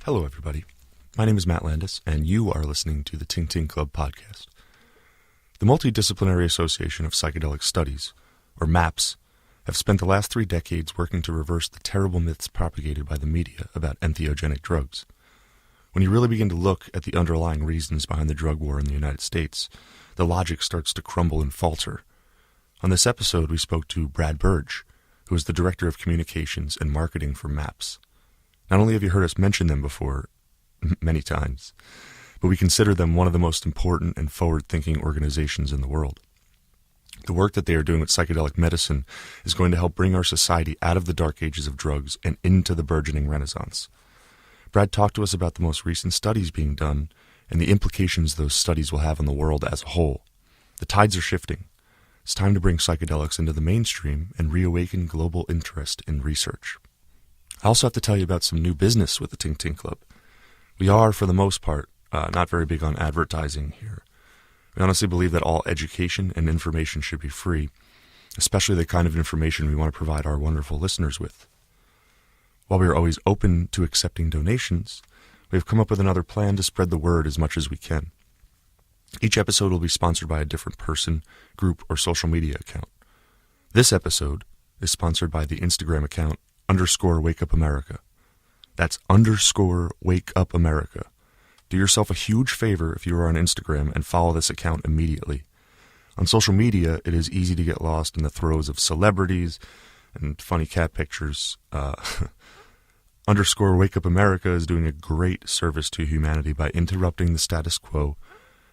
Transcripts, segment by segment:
Hello, everybody. My name is Matt Landis, and you are listening to the Tink Club podcast. The Multidisciplinary Association of Psychedelic Studies, or MAPS, have spent the last 3 decades working to reverse the terrible myths propagated by the media about entheogenic drugs. When you really begin to look at the underlying reasons behind the drug war in the United States, the logic starts to crumble and falter. On this episode, we spoke to Brad Burge, who is the Director of Communications and Marketing for MAPS. Not only have you heard us mention them before, many times, but we consider them one of the most important and forward-thinking organizations in the world. The work that they are doing with psychedelic medicine is going to help bring our society out of the dark ages of drugs and into the burgeoning renaissance. Brad talked to us about the most recent studies being done and the implications those studies will have on the world as a whole. The tides are shifting. It's time to bring psychedelics into the mainstream and reawaken global interest in research. I also have to tell you about some new business with the Tink Club. We are, for the most part, not very big on advertising here. We honestly believe that all education and information should be free, especially the kind of information we want to provide our wonderful listeners with. While we are always open to accepting donations, we have come up with another plan to spread the word as much as we can. Each episode will be sponsored by a different person, group, or social media account. This episode is sponsored by the Instagram account _WakeUpAmerica. That's _WakeUpAmerica. Do yourself a huge favor if you are on Instagram and follow this account immediately. On social media, it is easy to get lost in the throes of celebrities and funny cat pictures. _WakeUpAmerica is doing a great service to humanity by interrupting the status quo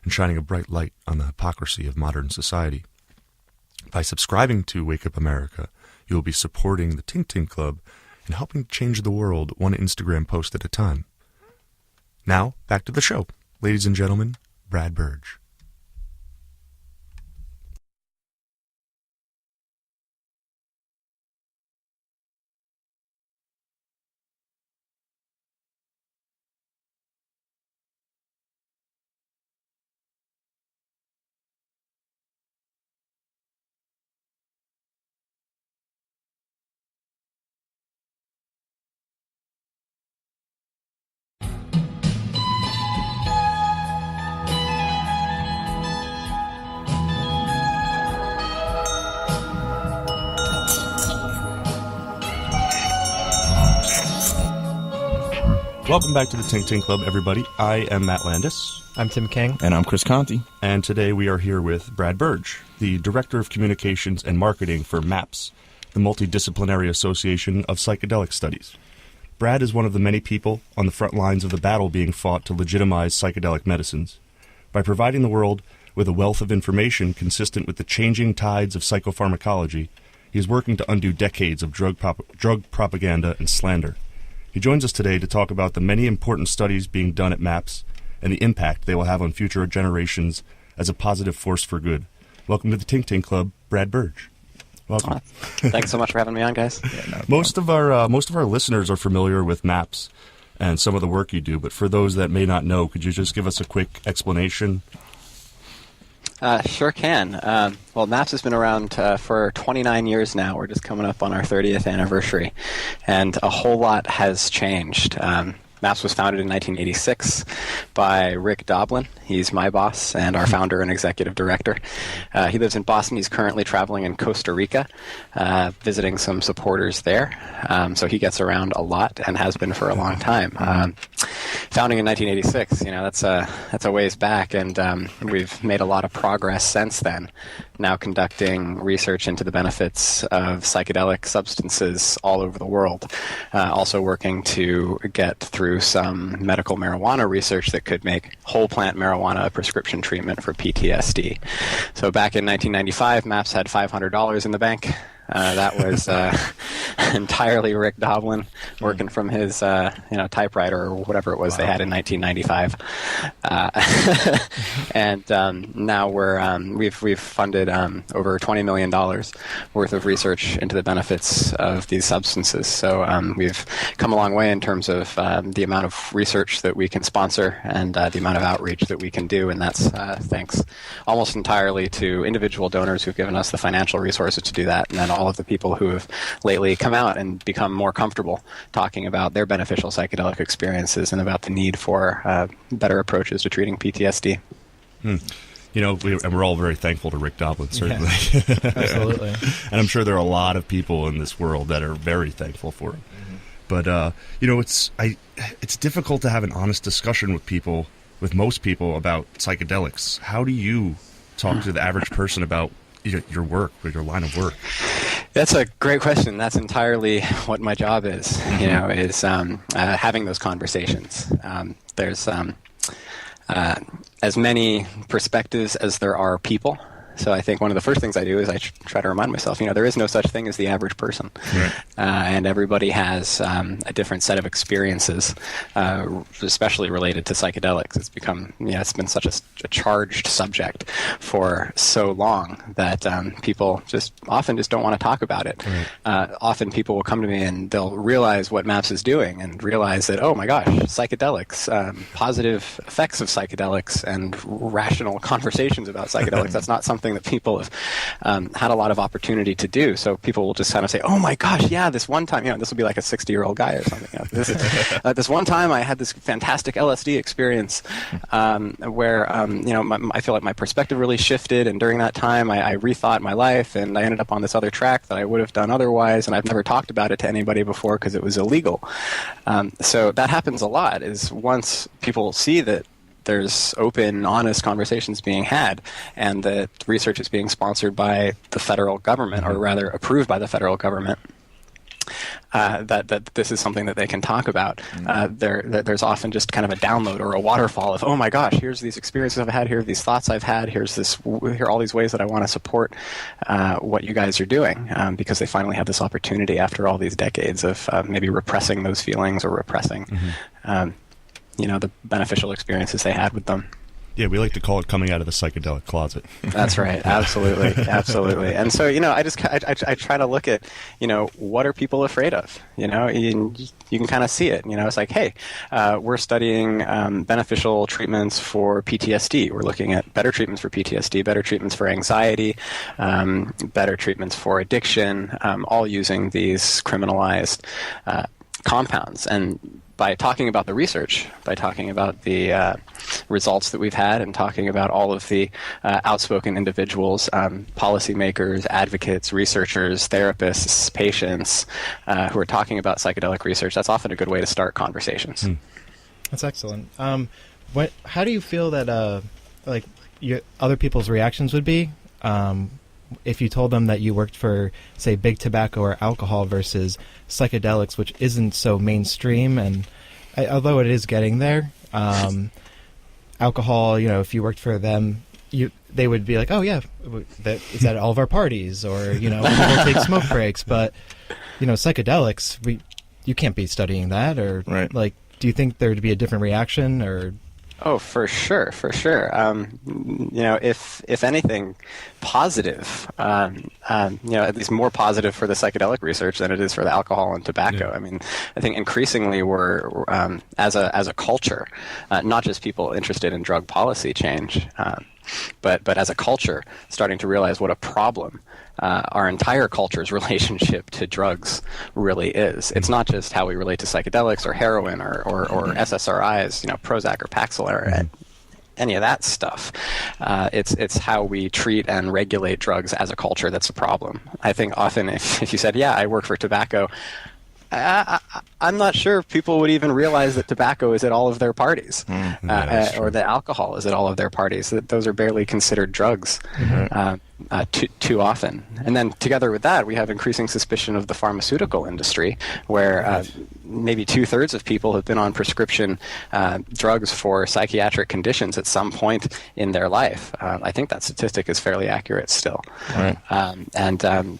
and shining a bright light on the hypocrisy of modern society. By subscribing to Wake Up America, you will be supporting the Tink Club and helping change the world one Instagram post at a time. Now, back to the show. Ladies and gentlemen, Brad Burge. Welcome back to the Tink Club, everybody. I am Matt Landis. I'm Tim King. And I'm Chris Conti. And today we are here with Brad Burge, the Director of Communications and Marketing for MAPS, the Multidisciplinary Association of Psychedelic Studies. Brad is one of the many people on the front lines of the battle being fought to legitimize psychedelic medicines. By providing the world with a wealth of information consistent with the changing tides of psychopharmacology, he is working to undo decades of drug propaganda and slander. He joins us today to talk about the many important studies being done at MAPS and the impact they will have on future generations as a positive force for good. Welcome to the Tink Club, Brad Burge. Welcome. Thanks so much for having me on, guys. Most of our listeners are familiar with MAPS and some of the work you do, but for those that may not know, could you just give us a quick explanation? Sure can. Well, MAPS has been around for 29 years now. We're just coming up on our 30th anniversary, and a whole lot has changed. MAPS was founded in 1986 by Rick Doblin. He's my boss and our founder and executive director. He lives in Boston. He's currently traveling in Costa Rica, visiting some supporters there. So he gets around a lot and has been for a long time. Founding in 1986, that's a ways back, and we've made a lot of progress since then. Now conducting research into the benefits of psychedelic substances all over the world. Also working to get through some medical marijuana research that could make whole plant marijuana a prescription treatment for PTSD. So back in 1995, MAPS had $500 in the bank. That was entirely Rick Doblin working from his typewriter or whatever it was they had in 1995. And now we've funded over $20 million worth of research into the benefits of these substances. So we've come a long way in terms of the amount of research that we can sponsor and the amount of outreach that we can do, and that's thanks almost entirely to individual donors who've given us the financial resources to do that, and then all of the people who have lately come out and become more comfortable talking about their beneficial psychedelic experiences and about the need for better approaches to treating PTSD. And we're all very thankful to Rick Doblin, certainly. Yeah, absolutely. And I'm sure there are a lot of people in this world that are very thankful for him. But, it's difficult to have an honest discussion with most people about psychedelics. How do you talk to the average person about your work or your line of work? That's a great question. That's entirely what my job is, is having those conversations. There's as many perspectives as there are people. So I think one of the first things I do is I try to remind myself, there is no such thing as the average person. Right. And everybody has a different set of experiences, especially related to psychedelics. It's become, it's been such a charged subject for so long that people often don't want to talk about it. Right. Often people will come to me and they'll realize what MAPS is doing and realize that, oh my gosh, psychedelics, positive effects of psychedelics and rational conversations about psychedelics, that's not something that people have had a lot of opportunity to do. So people will just kind of say, oh my gosh, yeah, this one time, this will be like a 60-year-old guy or something. This one time I had this fantastic LSD experience where, I feel like my perspective really shifted, and during that time I rethought my life, and I ended up on this other track that I would have done otherwise, and I've never talked about it to anybody before because it was illegal. So that happens a lot, is once people see that there's open, honest conversations being had, and that research is being sponsored by the federal government, or rather approved by the federal government, that this is something that they can talk about. There's often just kind of a download or a waterfall of, oh my gosh, here's these experiences I've had, here are these thoughts I've had, here are all these ways that I want to support what you guys are doing, because they finally have this opportunity after all these decades of maybe repressing those feelings or repressing the beneficial experiences they had with them. Yeah, we like to call it coming out of the psychedelic closet. That's right. Absolutely. Absolutely. And so, I try to look at, what are people afraid of? You can kind of see it. It's like, hey, we're studying beneficial treatments for PTSD. We're looking at better treatments for PTSD, better treatments for anxiety, better treatments for addiction, all using these criminalized compounds. And by talking about the research, by talking about the results that we've had, and talking about all of the outspoken individuals, policymakers, advocates, researchers, therapists, patients who are talking about psychedelic research, that's often a good way to start conversations. That's excellent. How do you feel that other people's reactions would be if you told them that you worked for, say, big tobacco or alcohol versus psychedelics, which isn't so mainstream, and although it is getting there, alcohol, if you worked for them, they would be like, oh yeah, that is at all of our parties, or we'll take smoke breaks. But psychedelics, you can't be studying that, or right. Do you think there would be a different reaction, or? Oh, for sure. If anything, positive, at least more positive for the psychedelic research than it is for the alcohol and tobacco. Yeah. I mean, I think increasingly we're as a culture, not just people interested in drug policy change, but as a culture, starting to realize what a problem our entire culture's relationship to drugs really is. It's not just how we relate to psychedelics or heroin or SSRIs, Prozac or Paxil or any of that stuff. It's how we treat and regulate drugs as a culture that's a problem. I think often if you said, yeah, I work for tobacco, I'm not sure people would even realize that tobacco is at all of their parties, or that alcohol is at all of their parties. That those are barely considered drugs too often. And then together with that, we have increasing suspicion of the pharmaceutical industry, where maybe 2/3 of people have been on prescription drugs for psychiatric conditions at some point in their life. I think that statistic is fairly accurate still. Right.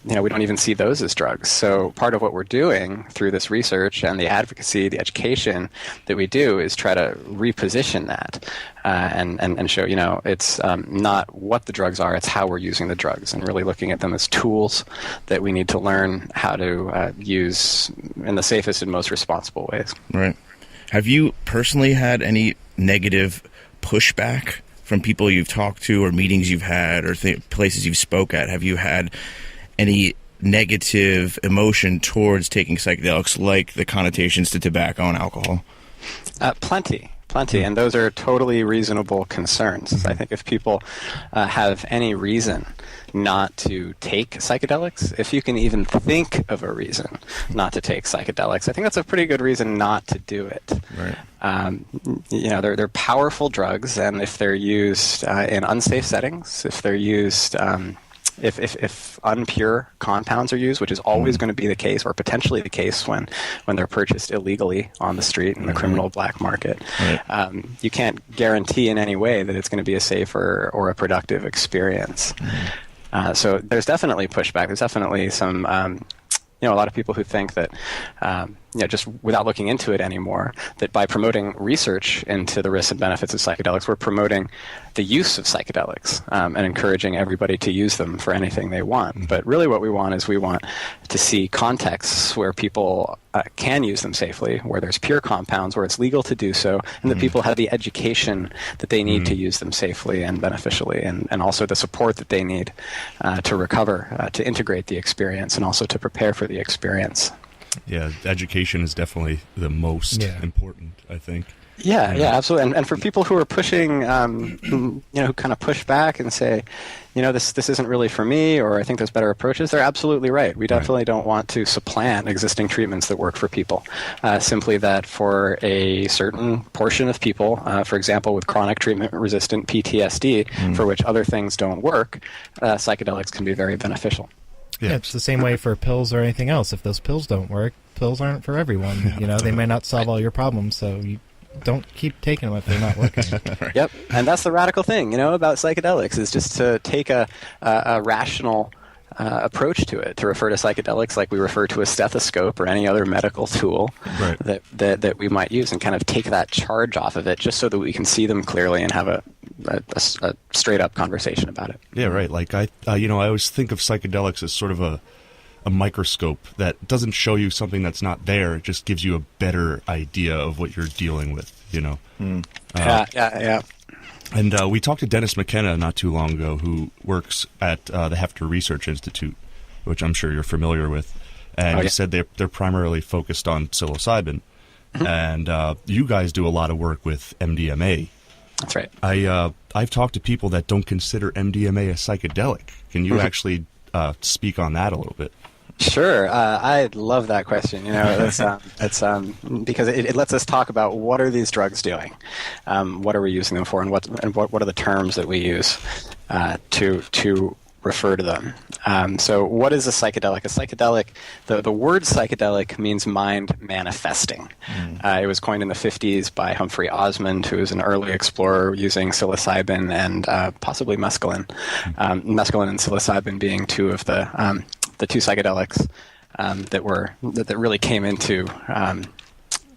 We don't even see those as drugs. So part of what we're doing through this research and the advocacy, the education that we do, is try to reposition that and show, it's not what the drugs are, it's how we're using the drugs, and really looking at them as tools that we need to learn how to use in the safest and most responsible ways. Right. Have you personally had any negative pushback from people you've talked to, or meetings you've had, or places you've spoke at? Have you had any negative emotion towards taking psychedelics, like the connotations to tobacco and alcohol? Plenty, and those are totally reasonable concerns. I think if people have any reason not to take psychedelics, if you can even think of a reason not to take psychedelics, I think that's a pretty good reason not to do it. Right. They're powerful drugs, and if they're used in unsafe settings, if they're used if unpure compounds are used, which is always going to be the case, or potentially the case when they're purchased illegally on the street in the criminal black market, you can't guarantee in any way that it's going to be a safe or a productive experience. So there's definitely pushback. There's definitely some, a lot of people who think that, just without looking into it anymore, that by promoting research into the risks and benefits of psychedelics, we're promoting the use of psychedelics and encouraging everybody to use them for anything they want. But really what we want to see contexts where people can use them safely, where there's pure compounds, where it's legal to do so, and that people have the education that they need to use them safely and beneficially, and also the support that they need to recover, to integrate the experience, and also to prepare for the experience. Yeah, education is definitely the most important, I think. Yeah, absolutely. And for people who are pushing, who kind of push back and say, this isn't really for me, or I think there's better approaches, they're absolutely right. We definitely don't want to supplant existing treatments that work for people. Simply that for a certain portion of people, for example, with chronic treatment-resistant PTSD, for which other things don't work, psychedelics can be very beneficial. Yeah, it's the same way for pills or anything else. If those pills don't work, pills aren't for everyone. They may not solve all your problems, so you don't keep taking them if they're not working. Yep, and that's the radical thing, about psychedelics, is just to take a rational approach to it, to refer to psychedelics like we refer to a stethoscope or any other medical tool that we might use, and kind of take that charge off of it, just so that we can see them clearly and have a straight up conversation about it. Yeah, right. Like I always think of psychedelics as sort of a microscope that doesn't show you something that's not there. It just gives you a better idea of what you're dealing with. Yeah. And we talked to Dennis McKenna not too long ago, who works at the Hefter Research Institute, which I'm sure you're familiar with. And he said they're primarily focused on psilocybin. And you guys do a lot of work with MDMA. That's right. I've talked to people that don't consider MDMA a psychedelic. Can you actually speak on that a little bit? Sure. I love that question. It's because it lets us talk about what are these drugs doing, what are we using them for, and what are the terms that we use to refer to them. So what is a psychedelic? A psychedelic, the word psychedelic means mind manifesting. It was coined in the 50s by Humphrey Osmond, who was an early explorer using psilocybin and possibly mescaline. Mescaline and psilocybin being two of the two psychedelics that really came into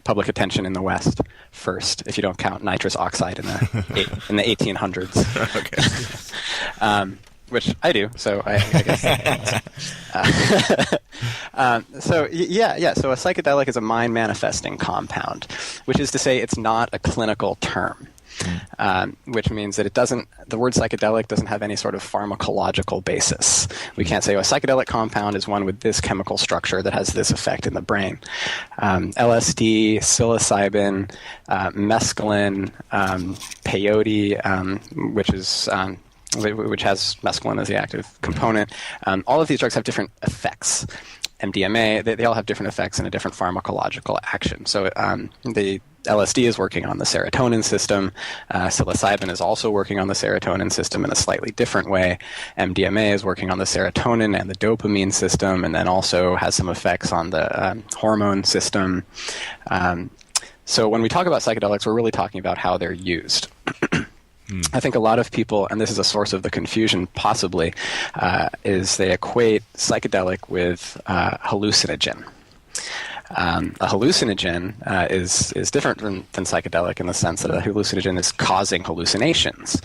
public attention in the West first, if you don't count nitrous oxide in the 1800s. Okay. Which I do, so I guess. So a psychedelic is a mind-manifesting compound, which is to say it's not a clinical term, which means that the word psychedelic doesn't have any sort of pharmacological basis. We can't say, a psychedelic compound is one with this chemical structure that has this effect in the brain. LSD, psilocybin, mescaline, peyote, which has mescaline as the active component. All of these drugs have different effects. MDMA, they all have different effects and a different pharmacological action. So the LSD is working on the serotonin system. Psilocybin is also working on the serotonin system in a slightly different way. MDMA is working on the serotonin and the dopamine system, and then also has some effects on the hormone system. So when we talk about psychedelics, we're really talking about how they're used. I think a lot of people, and this is a source of the confusion possibly, is they equate psychedelic with hallucinogen. A hallucinogen is different than psychedelic in the sense that a hallucinogen is causing hallucinations,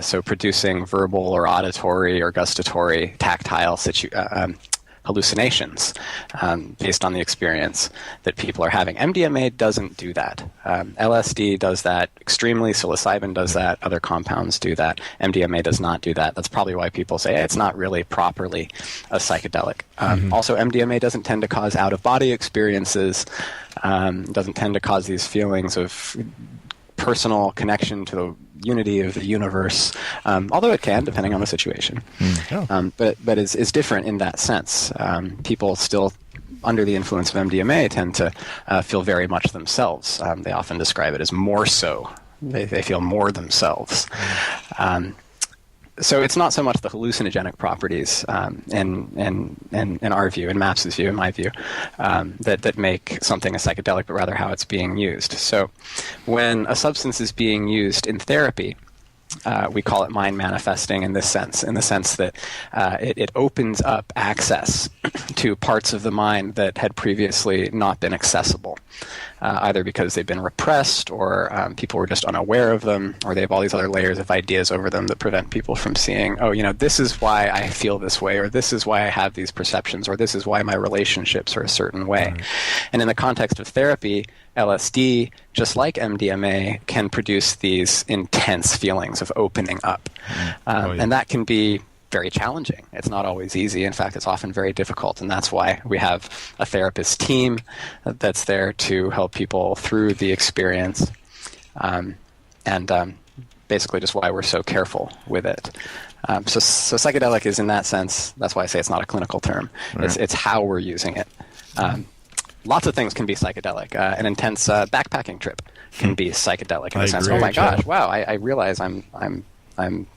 so producing verbal or auditory or gustatory, tactile hallucinations based on the experience that people are having. MDMA doesn't do that. LSD does that extremely. Psilocybin does that. Other compounds do that. MDMA does not do that. That's probably why people say it's not really properly a psychedelic. Also, MDMA doesn't tend to cause out-of-body experiences. Doesn't tend to cause these feelings of personal connection to the unity of the universe, although it can, depending on the situation. But is different in that sense. People still, under the influence of MDMA, tend to feel very much themselves. They often describe it as more so. They feel more themselves. So it's not so much the hallucinogenic properties in our view, in MAPS' view, in my view, that make something a psychedelic, but rather how it's being used. So when a substance is being used in therapy, we call it mind manifesting in the sense that it opens up access to parts of the mind that had previously not been accessible, either because they've been repressed or people were just unaware of them, or they have all these other layers of ideas over them that prevent people from seeing, this is why I feel this way, or this is why I have these perceptions, or this is why my relationships are a certain way. Right. And in the context of therapy, LSD, just like MDMA, can produce these intense feelings of opening up. And that can be very challenging. It's not always easy. In fact, it's often very difficult. And that's why we have a therapist team that's there to help people through the experience. Basically just why we're so careful with it. So psychedelic is, in that sense, that's why I say it's not a clinical term. Right. It's how we're using it. Lots of things can be psychedelic. An intense backpacking trip can be psychedelic in the sense, oh my gosh, wow, I realize I'm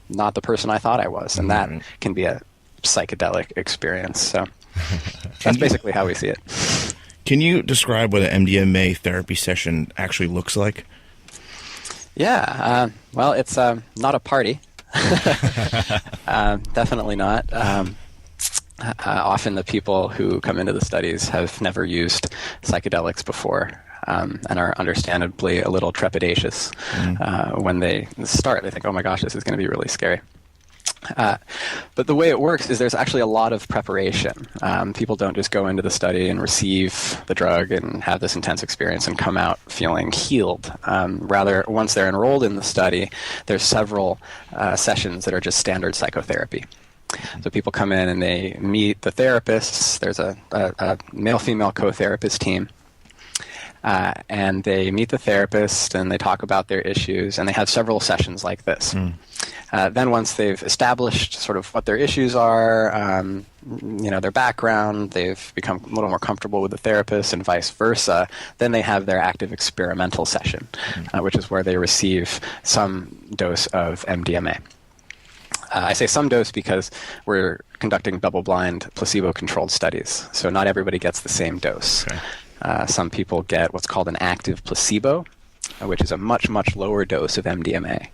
not the person I thought I was, and that can be a psychedelic experience. So that's basically how we see it. Can you describe what an MDMA therapy session actually looks like? Yeah, well, it's not a party. Definitely not. Often the people who come into the studies have never used psychedelics before and are understandably a little trepidatious when they start. They think, oh my gosh, this is going to be really scary. But the way it works is there's actually a lot of preparation. People don't just go into the study and receive the drug and have this intense experience and come out feeling healed. Rather, once they're enrolled in the study, there's several sessions that are just standard psychotherapy. So people come in and they meet the therapists. There's a male-female co-therapist team. And they meet the therapist and they talk about their issues, and they have several sessions like this. Then once they've established sort of what their issues are, their background, they've become a little more comfortable with the therapist and vice versa, then they have their active experimental session, which is where they receive some dose of MDMA. I say some dose because we're conducting double-blind, placebo-controlled studies, so not everybody gets the same dose. Okay. Some people get what's called an active placebo, which is a much, much lower dose of MDMA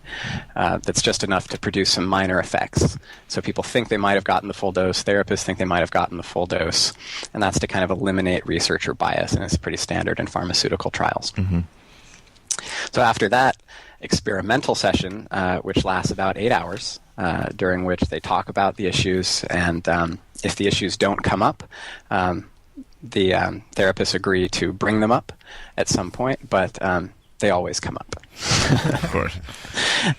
that's just enough to produce some minor effects. So people think they might have gotten the full dose, therapists think they might have gotten the full dose, and that's to kind of eliminate researcher bias, and it's pretty standard in pharmaceutical trials. So after that experimental session, which lasts about 8 hours, during which they talk about the issues, and if the issues don't come up, the therapists agree to bring them up at some point, but they always come up. Of course.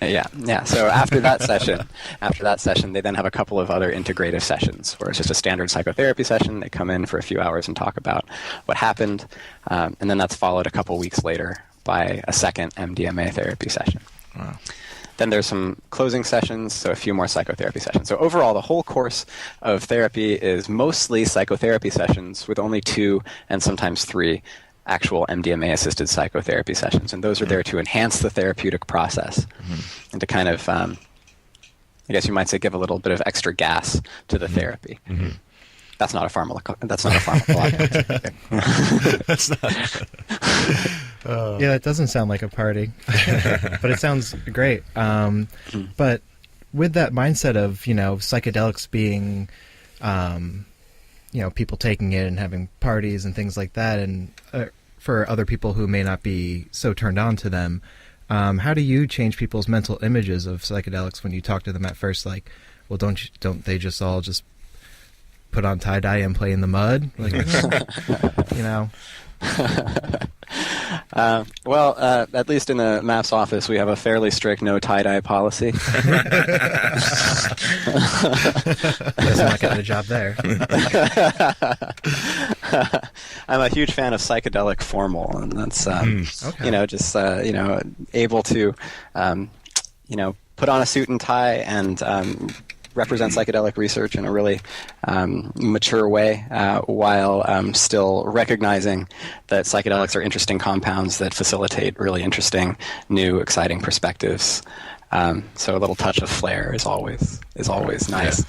Yeah. So after that session, they then have a couple of other integrative sessions where it's just a standard psychotherapy session. They come in for a few hours and talk about what happened, and then that's followed a couple weeks later by a second MDMA therapy session. Wow. Then there's some closing sessions, so a few more psychotherapy sessions. So overall, the whole course of therapy is mostly psychotherapy sessions with only 2 and sometimes 3 actual MDMA-assisted psychotherapy sessions. And those are there to enhance the therapeutic process and to kind of, I guess you might say, give a little bit of extra gas to the therapy. That's not a pharmacological. That's not. Yeah, it doesn't sound like a party, but it sounds great. But with that mindset of, psychedelics being, people taking it and having parties and things like that, and for other people who may not be so turned on to them, how do you change people's mental images of psychedelics when you talk to them at first? Like, well, don't they just all just put on tie-dye and play in the mud? Like, you know. At least in the MAPS office, we have a fairly strict no tie-dye policy. Guess I'm not getting a job there. I'm a huge fan of psychedelic formal, and that's able to put on a suit and tie and represent psychedelic research in a really mature way, while still recognizing that psychedelics are interesting compounds that facilitate really interesting, new, exciting perspectives. So a little touch of flair is always nice.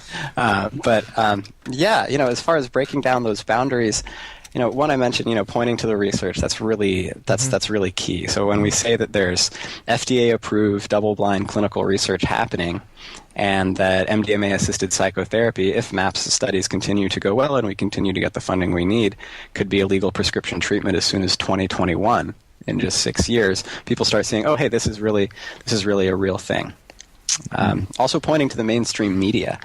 Yeah. As far as breaking down those boundaries, one I mentioned, pointing to the research, that's really key. So when we say that there's FDA-approved double-blind clinical research happening, and that MDMA-assisted psychotherapy, if MAPS studies continue to go well and we continue to get the funding we need, could be a legal prescription treatment as soon as 2021, in just 6 years, people start saying, oh, hey, this is really a real thing. Also pointing to the mainstream media,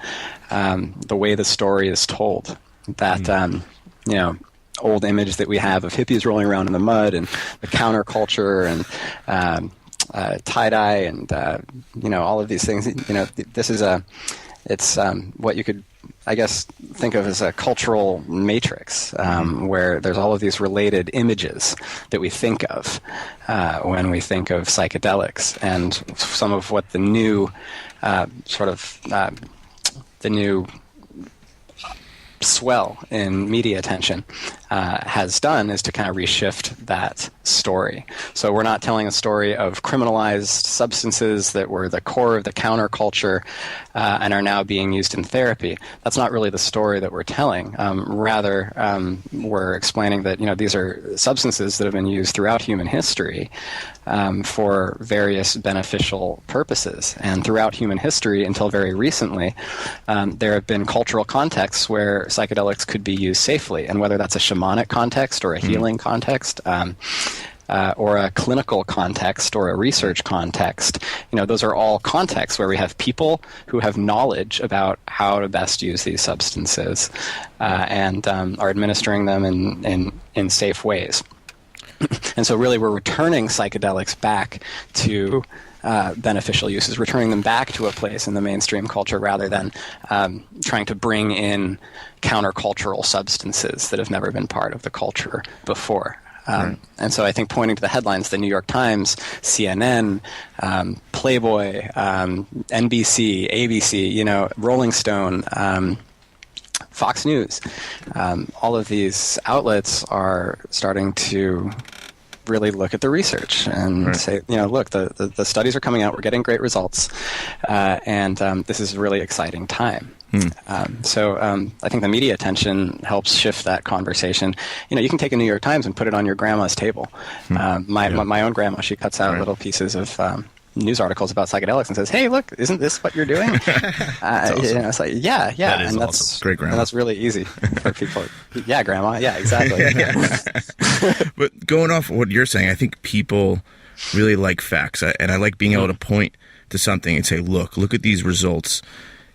the way the story is told, that old image that we have of hippies rolling around in the mud and the counterculture and tie-dye and all of these things. This is what you could, I guess, think of as a cultural matrix, where there's all of these related images that we think of when we think of psychedelics, and some of what the new the new swell in media attention has done is to kind of reshift that story. So we're not telling a story of criminalized substances that were the core of the counterculture and are now being used in therapy. That's not really the story that we're telling. Rather, we're explaining that these are substances that have been used throughout human history for various beneficial purposes. And throughout human history, until very recently, there have been cultural contexts where psychedelics could be used safely, and whether that's a shamanic context or a healing context, or a clinical context or a research context, those are all contexts where we have people who have knowledge about how to best use these substances and are administering them in safe ways. And so really we're returning psychedelics back to beneficial uses, returning them back to a place in the mainstream culture rather than trying to bring in countercultural substances that have never been part of the culture before. And so I think pointing to the headlines, the New York Times, CNN, Playboy, NBC, ABC, Rolling Stone, Fox News, all of these outlets are starting to really look at the research and say, look, the studies are coming out, we're getting great results, and this is a really exciting time. So I think the media attention helps shift that conversation. You can take a New York Times and put it on your grandma's table. My own grandma, she cuts out little pieces of news articles about psychedelics and says, "Hey, look, isn't this what you're doing?" Awesome. It's like, yeah, that is and awesome. that's Great, grandma. And that's really easy for people. Yeah, grandma. Yeah, exactly. But going off what you're saying, I think people really like facts, and I like being able to point to something and say, look at these results.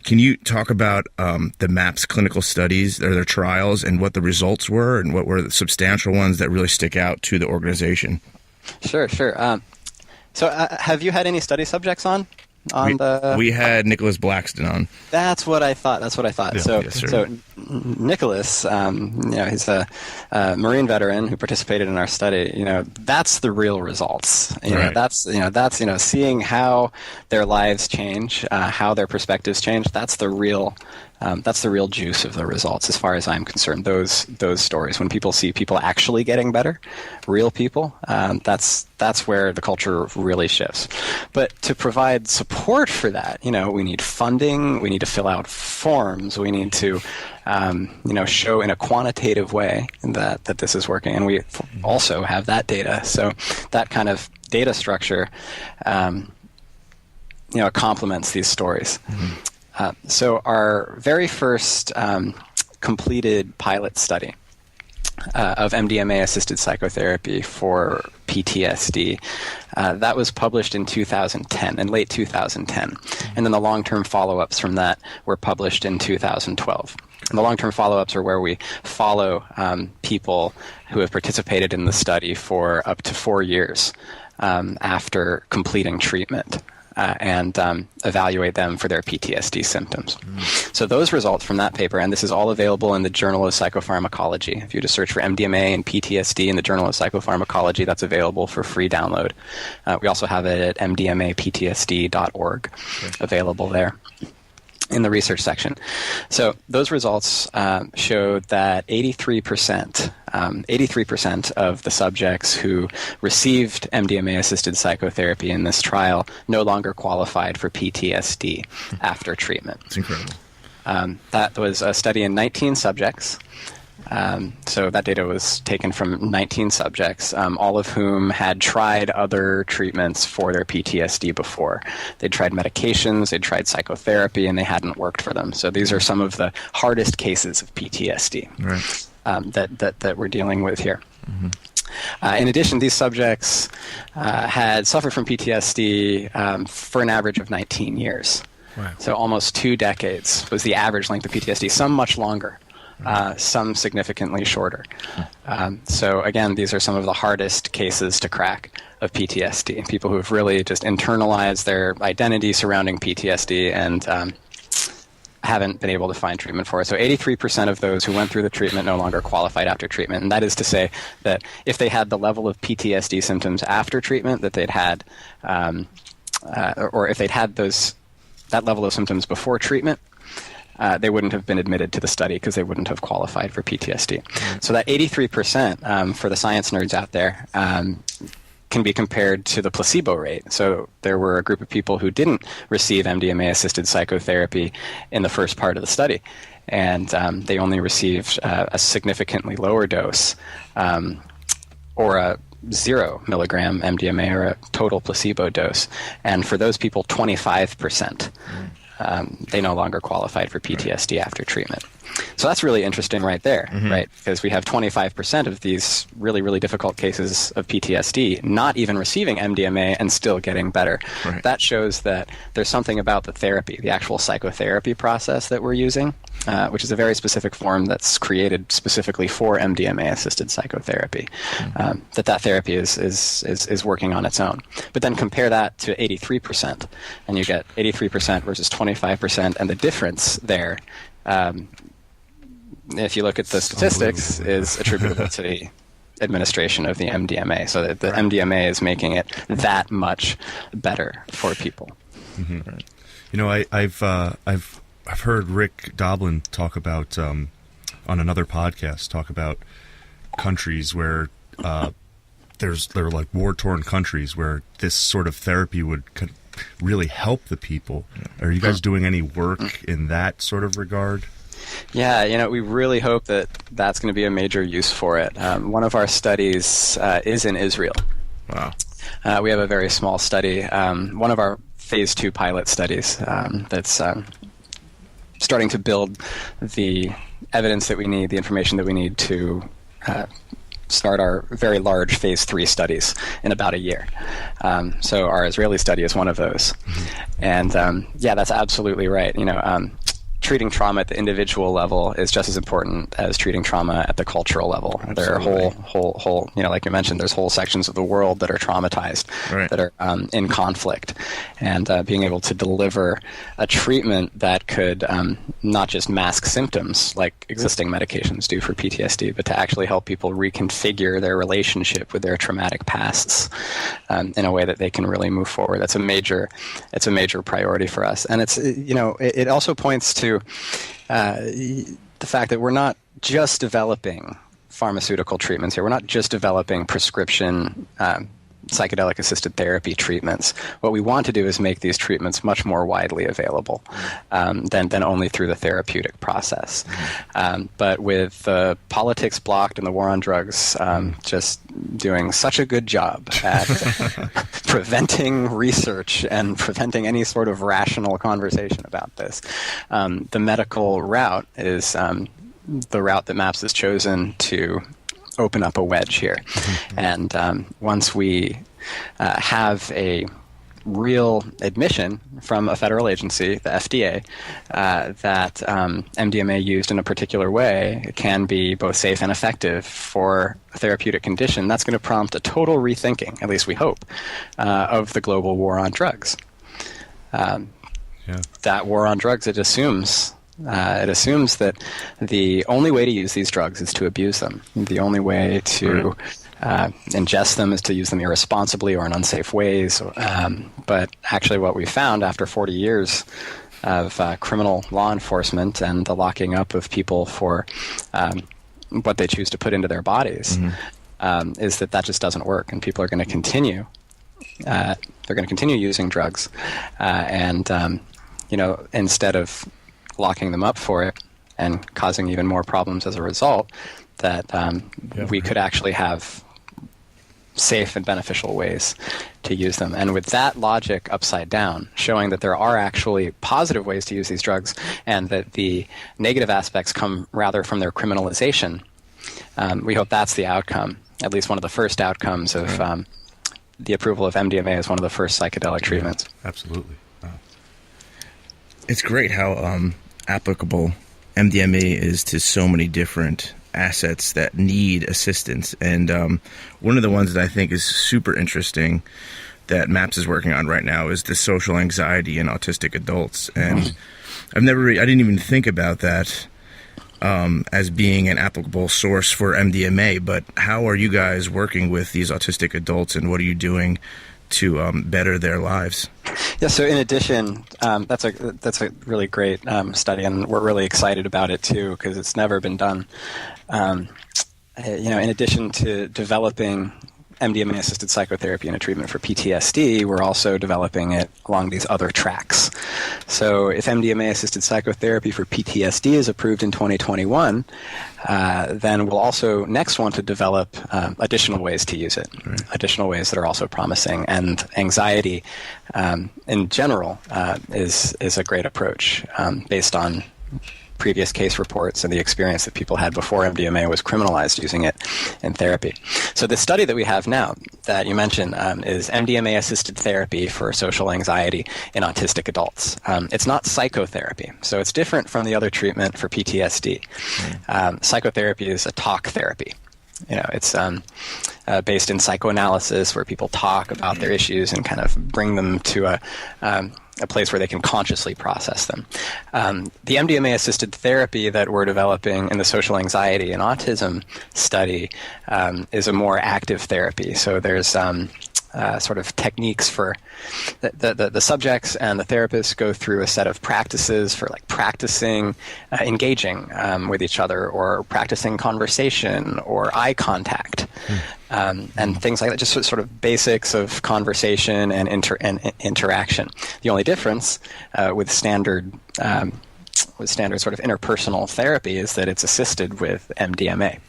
Can you talk about the MAPS clinical studies or their trials and what the results were and what were the substantial ones that really stick out to the organization? Sure. So have you had any study subjects on We had Nicholas Blackston on. That's what I thought. Yeah, So Nicholas, he's a Marine veteran who participated in our study. That's the real results. That's seeing how their lives change, how their perspectives change. That's the real juice of the results, as far as I'm concerned. Those stories, when people see people actually getting better, real people, that's where the culture really shifts. But to provide support for that, we need funding. We need to fill out forms. We need to, show in a quantitative way that this is working, and we also have that data. So that kind of data structure, complements these stories. Mm-hmm. So our very first completed pilot study of MDMA-assisted psychotherapy for PTSD, that was published in 2010, in late 2010. And then the long-term follow-ups from that were published in 2012. The long-term follow-ups are where we follow people who have participated in the study for up to 4 years after completing treatment. And evaluate them for their PTSD symptoms. So those results from that paper, and this is all available in the Journal of Psychopharmacology. If you just search for MDMA and PTSD in the Journal of Psychopharmacology, that's available for free download. We also have it at mdmaptsd.org, available there in the research section. So those results showed that 83% of the subjects who received MDMA-assisted psychotherapy in this trial no longer qualified for PTSD after treatment. It's incredible. That was a study in 19 subjects. So that data was taken from 19 subjects, all of whom had tried other treatments for their PTSD before. They'd tried medications, they'd tried psychotherapy, and they hadn't worked for them. So these are some of the hardest cases of PTSD that we're dealing with here. In addition, these subjects had suffered from PTSD for an average of 19 years. Wow. So almost 2 decades was the average length of PTSD, some much longer. Some significantly shorter. So again, these are some of the hardest cases to crack of PTSD. People who have really just internalized their identity surrounding PTSD and haven't been able to find treatment for it. So 83% of those who went through the treatment no longer qualified after treatment. And that is to say that if they had the level of PTSD symptoms after treatment that they'd had, or if they'd had that level of symptoms before treatment, they wouldn't have been admitted to the study because they wouldn't have qualified for PTSD. So that 83%, for the science nerds out there, can be compared to the placebo rate. So there were a group of people who didn't receive MDMA-assisted psychotherapy in the first part of the study, and they only received a significantly lower dose, or a 0 milligram MDMA, or a total placebo dose. And for those people, 25%. They no longer qualified for PTSD after treatment. So that's really interesting right there, right? Because we have 25% of these really, really difficult cases of PTSD not even receiving MDMA and still getting better. Right. That shows that there's something about the therapy, the actual psychotherapy process that we're using, which is a very specific form that's created specifically for MDMA-assisted psychotherapy, that therapy is working on its own. But then compare that to 83%, and you get 83% versus 25%, and the difference there, if you look at the statistics, is attributable to the administration of the MDMA. So that the MDMA is making it that much better for people. Right. You know, I've heard Rick Doblin talk about on another podcast countries where there are like war-torn countries where this sort of therapy could really help the people. Are you guys doing any work in that sort of regard? Yeah, we really hope that that's going to be a major use for it. One of our studies is in Israel. Wow. We have a very small study, one of our phase 2 pilot studies that's starting to build the evidence that we need, the information that we need to start our very large phase 3 studies in about a year. So our Israeli study is one of those. And yeah, that's absolutely right. Treating trauma at the individual level is just as important as treating trauma at the cultural level. Absolutely. There are whole, like you mentioned, there's whole sections of the world that are traumatized, that are in conflict, and being able to deliver a treatment that could not just mask symptoms like existing medications do for PTSD, but to actually help people reconfigure their relationship with their traumatic pasts in a way that they can really move forward. It's a major priority for us, and it also points to the fact that we're not just developing pharmaceutical treatments here. We're not just developing prescription psychedelic-assisted therapy treatments. What we want to do is make these treatments much more widely available than only through the therapeutic process. But with the politics blocked and the war on drugs just doing such a good job at preventing research and preventing any sort of rational conversation about this, the medical route is the route that MAPS has chosen to open up a wedge here. And once we have a real admission from a federal agency, the FDA, that MDMA used in a particular way can be both safe and effective for a therapeutic condition, that's going to prompt a total rethinking, at least we hope, of the global war on drugs. That war on drugs, it assumes that the only way to use these drugs is to abuse them. The only way to ingest them is to use them irresponsibly or in unsafe ways. But actually what we found after 40 years of criminal law enforcement and the locking up of people for what they choose to put into their bodies is that just doesn't work, and people are going to continue. They're going to continue using drugs, and instead of locking them up for it and causing even more problems as a result, that we could actually have safe and beneficial ways to use them. And with that logic upside down, showing that there are actually positive ways to use these drugs and that the negative aspects come rather from their criminalization, we hope that's the outcome, at least one of the first outcomes of the approval of MDMA as one of the first psychedelic treatments. Absolutely. Wow. It's great how applicable MDMA is to so many different assets that need assistance. And one of the ones that I think is super interesting that MAPS is working on right now is the social anxiety in autistic adults. And I didn't even think about that as being an applicable source for MDMA, but how are you guys working with these autistic adults, and what are you doing to better their lives? Yeah, so in addition, that's a really great study, and we're really excited about it too because it's never been done. In addition to developing MDMA-assisted psychotherapy and a treatment for PTSD, we're also developing it along these other tracks. So if MDMA-assisted psychotherapy for PTSD is approved in 2021, then we'll also next want to develop additional ways to use it, additional ways that are also promising. And anxiety in general is a great approach based on previous case reports and the experience that people had before MDMA was criminalized using it in therapy. So the study that we have now that you mentioned is MDMA-assisted therapy for social anxiety in autistic adults. It's not psychotherapy, so it's different from the other treatment for PTSD. Psychotherapy is a talk therapy. It's based in psychoanalysis where people talk about their issues and kind of bring them to a place where they can consciously process them. The MDMA-assisted therapy that we're developing in the social anxiety and autism study is a more active therapy. So there's sort of techniques for the subjects and the therapists go through a set of practices for like practicing engaging with each other, or practicing conversation or eye contact. And things like that, just sort of basics of conversation and interaction. The only difference with standard sort of interpersonal therapy is that it's assisted with MDMA.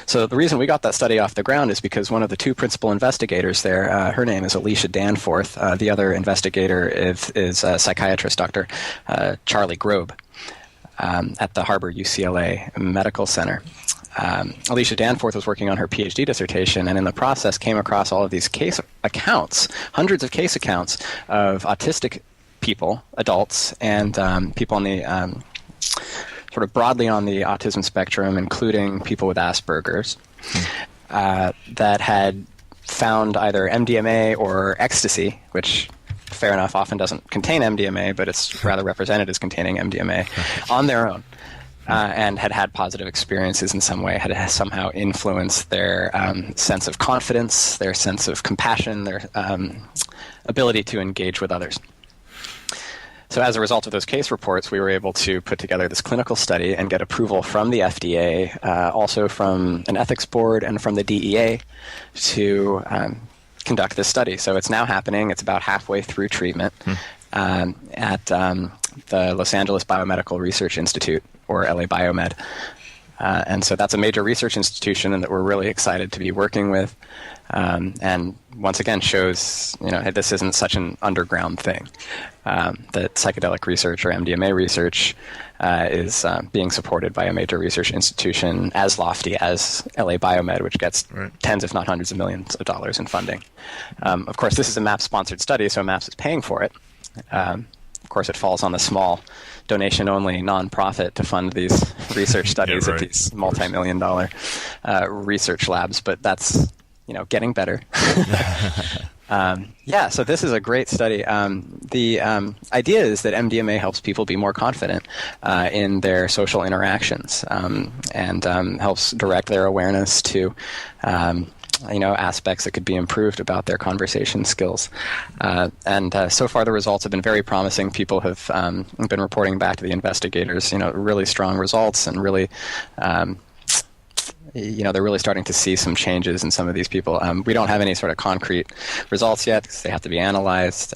So the reason we got that study off the ground is because one of the two principal investigators there, her name is Alicia Danforth. The other investigator is psychiatrist Dr. Charlie Grobe at the Harbor UCLA Medical Center. Alicia Danforth was working on her PhD dissertation, and in the process came across all of these case accounts, hundreds of case accounts of autistic people, adults, and people on the sort of broadly on the autism spectrum, including people with Asperger's, that had found either MDMA or ecstasy, which, fair enough, often doesn't contain MDMA, but it's rather represented as containing MDMA, on their own. And had positive experiences in some way, had somehow influenced their sense of confidence, their sense of compassion, their ability to engage with others. So as a result of those case reports, we were able to put together this clinical study and get approval from the FDA, also from an ethics board and from the DEA to conduct this study. So it's now happening. It's about halfway through treatment at the Los Angeles Biomedical Research Institute, or LA Biomed. And so that's a major research institution and that we're really excited to be working with. And once again shows, hey, this isn't such an underground thing. That psychedelic research or MDMA research is being supported by a major research institution as lofty as LA Biomed, which gets tens, if not hundreds of millions of dollars in funding. Of course, this is a MAPS-sponsored study, so MAPS is paying for it. Of course, it falls on the small donation-only nonprofit to fund these research studies at these multi-million-dollar research labs, but that's getting better. So this is a great study. The idea is that MDMA helps people be more confident in their social interactions and helps direct their awareness to aspects that could be improved about their conversation skills. And so far the results have been very promising. People have been reporting back to the investigators, really strong results and really they're really starting to see some changes in some of these people. We don't have any sort of concrete results yet because they have to be analyzed,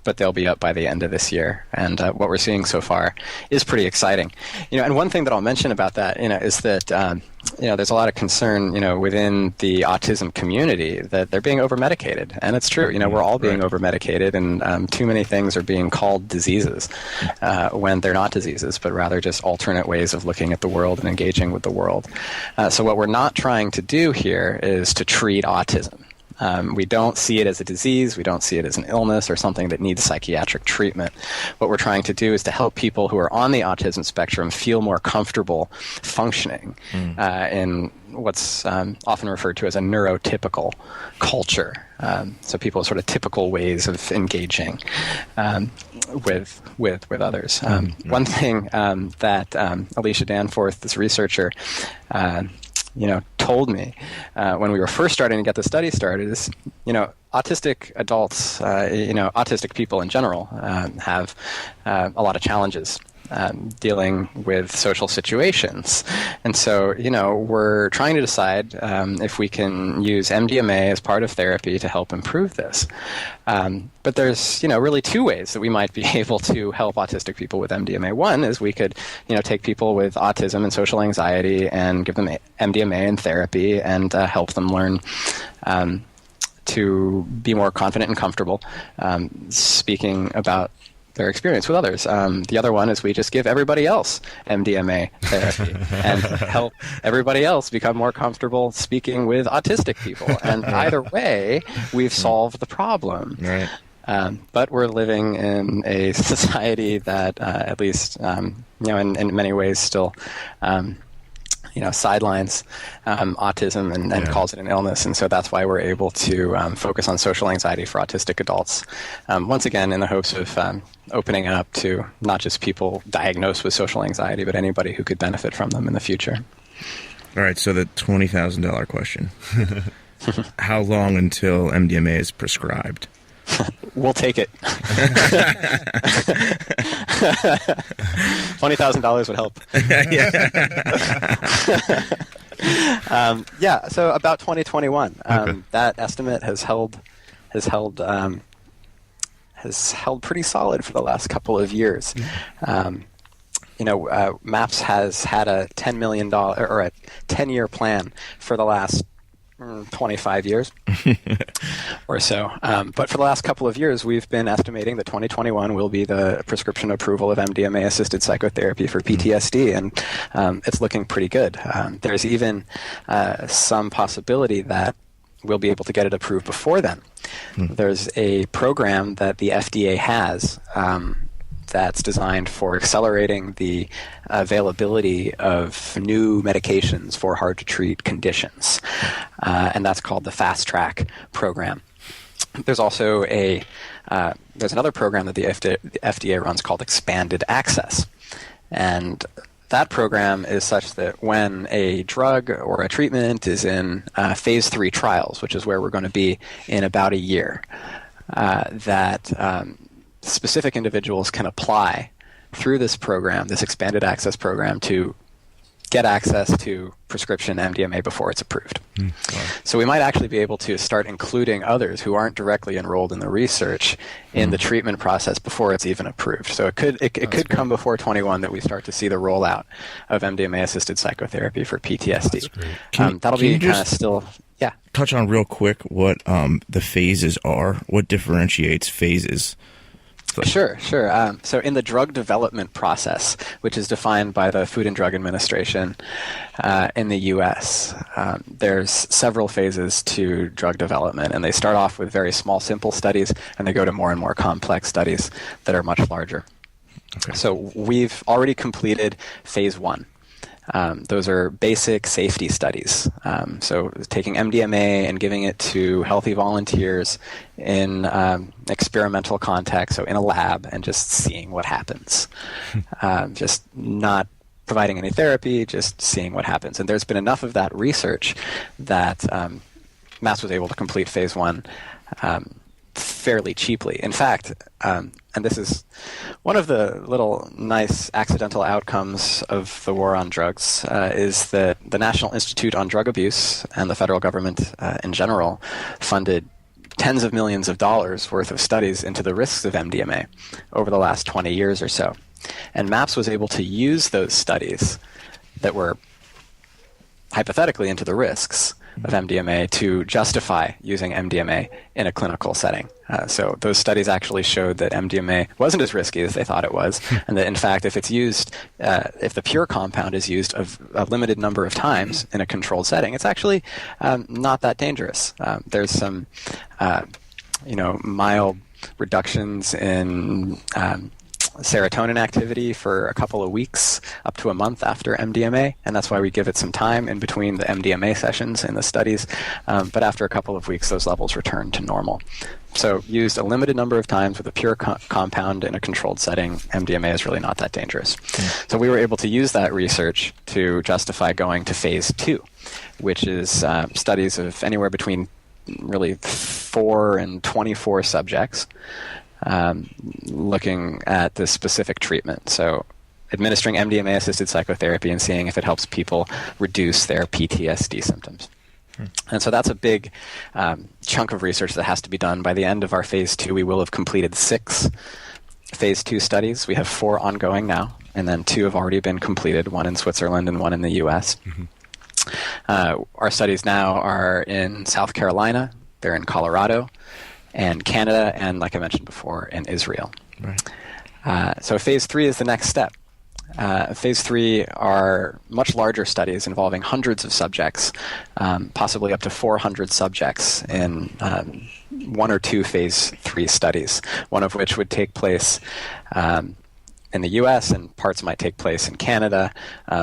but they'll be up by the end of this year. And what we're seeing so far is pretty exciting. And one thing that I'll mention about that, is that there's a lot of concern, within the autism community that they're being over-medicated. And it's true. We're all being over-medicated, and too many things are being called diseases when they're not diseases, but rather just alternate ways of looking at the world and engaging with the world. So what we're not trying to do here is to treat autism. We don't see it as a disease. We don't see it as an illness or something that needs psychiatric treatment. What we're trying to do is to help people who are on the autism spectrum feel more comfortable functioning in what's often referred to as a neurotypical culture. So people have sort of typical ways of engaging with others. One thing that Alicia Danforth, this researcher, told me when we were first starting to get the study started is, autistic adults, autistic people in general have a lot of challenges dealing with social situations. And so, we're trying to decide if we can use MDMA as part of therapy to help improve this. But there's, really two ways that we might be able to help autistic people with MDMA. One is we could, take people with autism and social anxiety and give them MDMA in therapy and help them learn to be more confident and comfortable speaking about their experience with others. The other one is we just give everybody else MDMA therapy and help everybody else become more comfortable speaking with autistic people. And either way, we've solved the problem. Right. But we're living in a society that, at least, in many ways still, sidelines autism and calls it an illness. And so that's why we're able to focus on social anxiety for autistic adults. Once again, in the hopes of opening up to not just people diagnosed with social anxiety, but anybody who could benefit from them in the future. All right, so the $20,000 question. How long until MDMA is prescribed? We'll take it. $20,000 would help. So about 2021. Okay. That estimate has held pretty solid for the last couple of years. MAPS has had a $10 million or a 10-year plan for the last 25 years or so. But for the last couple of years, we've been estimating that 2021 will be the prescription approval of MDMA-assisted psychotherapy for PTSD, and it's looking pretty good. There's even some possibility that we'll be able to get it approved before then. There's a program that the FDA has that's designed for accelerating the availability of new medications for hard-to-treat conditions, and that's called the Fast Track program. There's also there's another program that the FDA runs called Expanded Access, and that program is such that when a drug or a treatment is in phase 3 trials, which is where we're going to be in about a year, specific individuals can apply through this program, this expanded access program, to get access to prescription MDMA before it's approved. So we might actually be able to start including others who aren't directly enrolled in the research in the treatment process before it's even approved. So it could come before 21 that we start to see the rollout of MDMA-assisted psychotherapy for PTSD. That'll be kind of still... Yeah. Touch on real quick what the phases are. What differentiates phases? Sure. So in the drug development process, which is defined by the Food and Drug Administration in the U.S., there's several phases to drug development, and they start off with very small, simple studies, and they go to more and more complex studies that are much larger. Okay. So we've already completed phase 1. Those are basic safety studies. So taking MDMA and giving it to healthy volunteers in experimental context, so in a lab, and just seeing what happens. Just not providing any therapy, just seeing what happens. And there's been enough of that research that MAPS was able to complete phase 1 fairly cheaply. In fact, and this is one of the little nice accidental outcomes of the war on drugs, is that the National Institute on Drug Abuse and the federal government in general funded tens of millions of dollars worth of studies into the risks of MDMA over the last 20 years or so. And MAPS was able to use those studies that were hypothetically into the risks of MDMA to justify using MDMA in a clinical setting. So those studies actually showed that MDMA wasn't as risky as they thought it was, and that in fact, if it's used, if the pure compound is used a limited number of times in a controlled setting, it's actually not that dangerous. There's some, mild reductions in serotonin activity for a couple of weeks up to a month after MDMA, and that's why we give it some time in between the MDMA sessions in the studies. But after a couple of weeks, those levels return to normal. So used a limited number of times with a pure compound in a controlled setting, MDMA is really not that dangerous. So we were able to use that research to justify going to phase 2, which is studies of anywhere between really 4 and 24 subjects, looking at this specific treatment. So administering MDMA-assisted psychotherapy and seeing if it helps people reduce their PTSD symptoms. And so that's a big chunk of research that has to be done. By the end of our phase 2, we will have completed 6 phase 2 studies. We have 4 ongoing now, and then 2 have already been completed, 1 in Switzerland and 1 in the U.S. Our studies now are in South Carolina, they're in Colorado, and Canada, and like I mentioned before, in Israel. Right. So phase 3 is the next step. Phase 3 are much larger studies involving hundreds of subjects, possibly up to 400 subjects in 1 or 2 phase 3 studies, one of which would take place in the U.S. and parts might take place in Canada,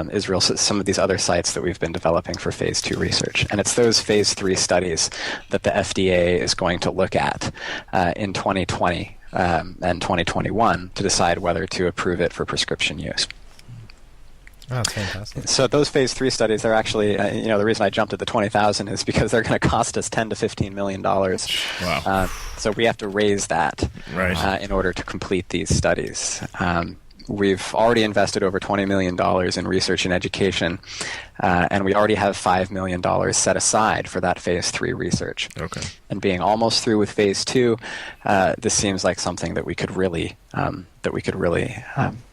Israel, some of these other sites that we've been developing for phase 2 research. And it's those phase 3 studies that the FDA is going to look at in 2020 and 2021 to decide whether to approve it for prescription use. Oh, that's fantastic. So those phase 3 studies, they're actually, the reason I jumped at the 20,000 is because they're going to cost us $10 to $15 million. Wow. So we have to raise that in order to complete these studies. We've already invested over $20 million in research and education, and we already have $5 million set aside for that phase 3 research. Okay. And being almost through with phase 2, this seems like something that we could really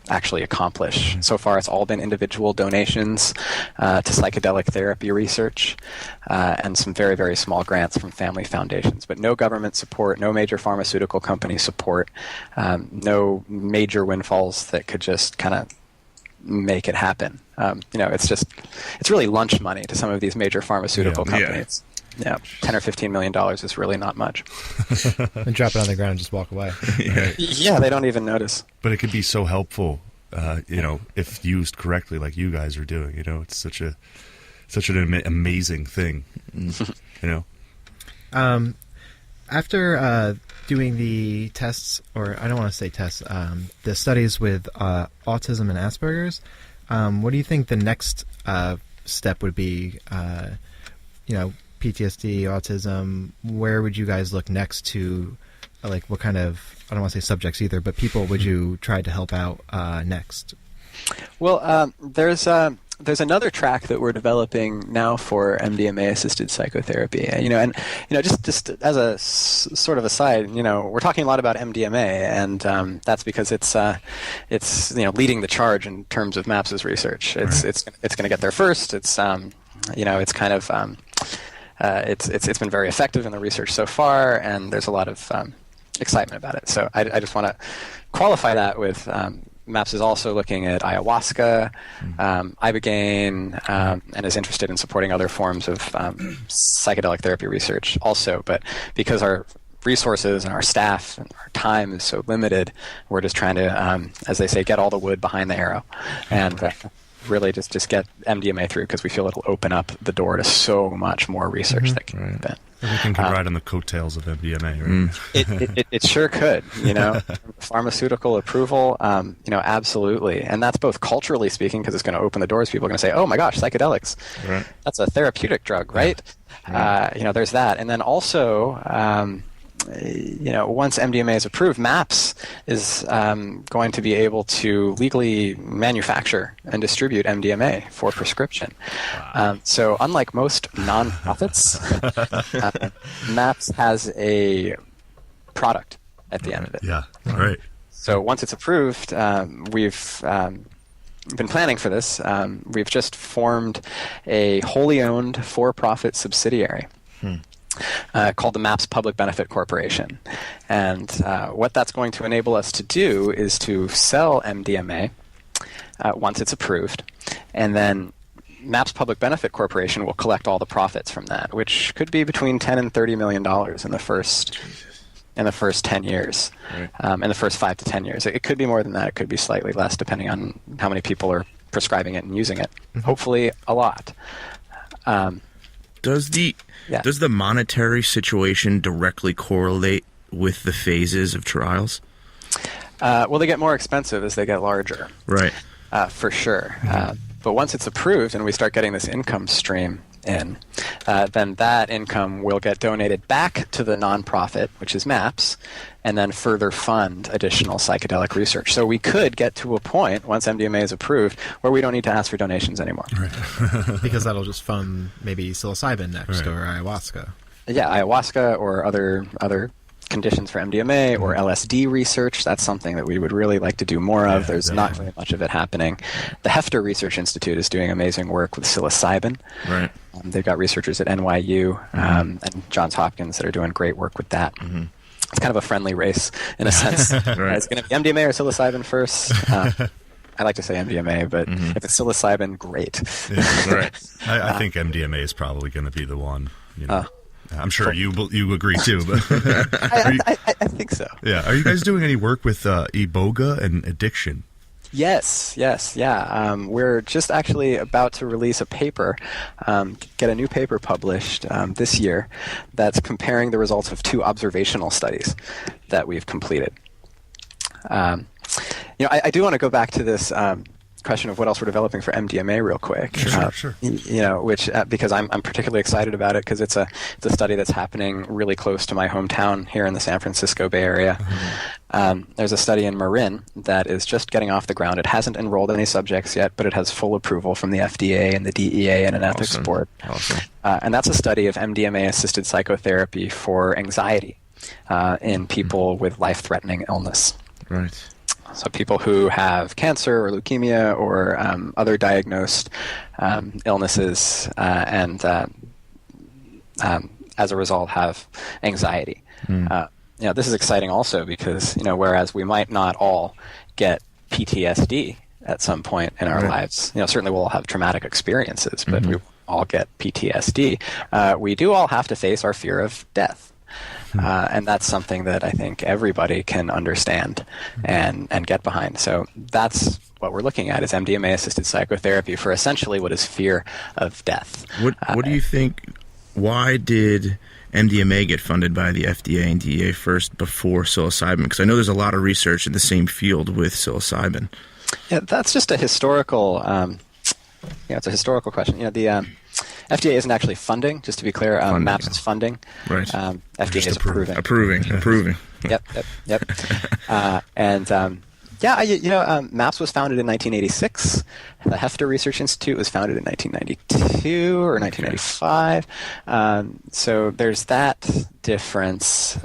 actually accomplish. So far, it's all been individual donations to psychedelic therapy research and some very, very small grants from family foundations, but no government support, no major pharmaceutical company support, no major windfalls that could just kind of make it happen. It's really lunch money to some of these major pharmaceutical companies. Yeah, $10 or $15 million is really not much. And drop it on the ground and just walk away. Yeah, they don't even notice. But it could be so helpful, if used correctly, like you guys are doing. It's such an amazing thing. After doing the tests, or I don't want to say tests, the studies with autism and Asperger's, what do you think the next step would be? PTSD, autism, where would you guys look next to, what kind of, I don't want to say subjects either, but people would you try to help out next? Well, there's there's another track that we're developing now for MDMA-assisted psychotherapy. And just as a sort of aside, we're talking a lot about MDMA, and that's because it's leading the charge in terms of MAPS's research. It's going to get there first. It's it's kind of it's been very effective in the research so far, and there's a lot of excitement about it. So I just want to qualify that with. MAPS is also looking at ayahuasca, ibogaine, and is interested in supporting other forms of psychedelic therapy research also. But because our resources and our staff and our time is so limited, we're just trying to, as they say, get all the wood behind the arrow, and really just get MDMA through, because we feel it'll open up the door to so much more research that can be done. Everything can ride on the coattails of MDMA, right? It sure could, Pharmaceutical approval, absolutely. And that's both culturally speaking, because it's going to open the doors. People are going to say, oh my gosh, psychedelics. Right. That's a therapeutic drug, right? Right. There's that. And then also, once MDMA is approved, MAPS is going to be able to legally manufacture and distribute MDMA for prescription. Wow. So unlike most nonprofits, MAPS has a product at the end of it. Yeah, all right. So once it's approved, we've been planning for this. We've just formed a wholly owned for-profit subsidiary. Called the MAPS Public Benefit Corporation. And what that's going to enable us to do is to sell MDMA once it's approved, and then MAPS Public Benefit Corporation will collect all the profits from that, which could be between $10 and $30 million in the first 10 years, in the first 5 to 10 years. It could be more than that. It could be slightly less, depending on how many people are prescribing it and using it. Hopefully a lot. Does the monetary situation directly correlate with the phases of trials? Well, they get more expensive as they get larger. Right. For sure. But once it's approved and we start getting this income stream in, then that income will get donated back to the nonprofit, which is MAPS, and then further fund additional psychedelic research. So we could get to a point, once MDMA is approved, where we don't need to ask for donations anymore. Right. Because that'll just fund maybe psilocybin next, or ayahuasca. Yeah, ayahuasca or other conditions for MDMA or LSD research. That's something that we would really like to do more of. There's not very much of it happening. The Hefter Research Institute is doing amazing work with psilocybin. Right. They've got researchers at NYU and Johns Hopkins that are doing great work with that. It's kind of a friendly race in a sense. It's going to be MDMA or psilocybin first. I like to say MDMA, but if it's psilocybin, great. I think MDMA is probably going to be the one. I'm sure you agree too, but I think so. Yeah. Are you guys doing any work with iboga and addiction? Yes. We're just actually about to release a paper, get a new paper published this year that's comparing the results of 2 observational studies that we've completed. I do want to go back to this question of what else we're developing for MDMA real quick. Sure. Which because I'm particularly excited about it, because it's a study that's happening really close to my hometown here in the San Francisco Bay Area. There's a study in Marin that is just getting off the ground. It hasn't enrolled any subjects yet, but it has full approval from the FDA and the DEA and an ethics board. And that's a study of MDMA-assisted psychotherapy for anxiety in people with life-threatening illness. Right. So people who have cancer or leukemia or other diagnosed illnesses and as a result have anxiety. This is exciting also because, whereas we might not all get PTSD at some point in our lives, certainly we'll all have traumatic experiences, but we all get PTSD. We do all have to face our fear of death. And that's something that I think everybody can understand and get behind. So that's what we're looking at, is MDMA-assisted psychotherapy for essentially what is fear of death. What do you think? Why did MDMA get funded by the FDA and DEA first before psilocybin? Because I know there's a lot of research in the same field with psilocybin. Yeah, that's just a historical. It's a historical question. The FDA isn't actually funding, just to be clear. MAPS is funding. Right. FDA is approving. Approving. Yep. And MAPS was founded in 1986. The Hefter Research Institute was founded in 1992 or 1995. So there's that difference.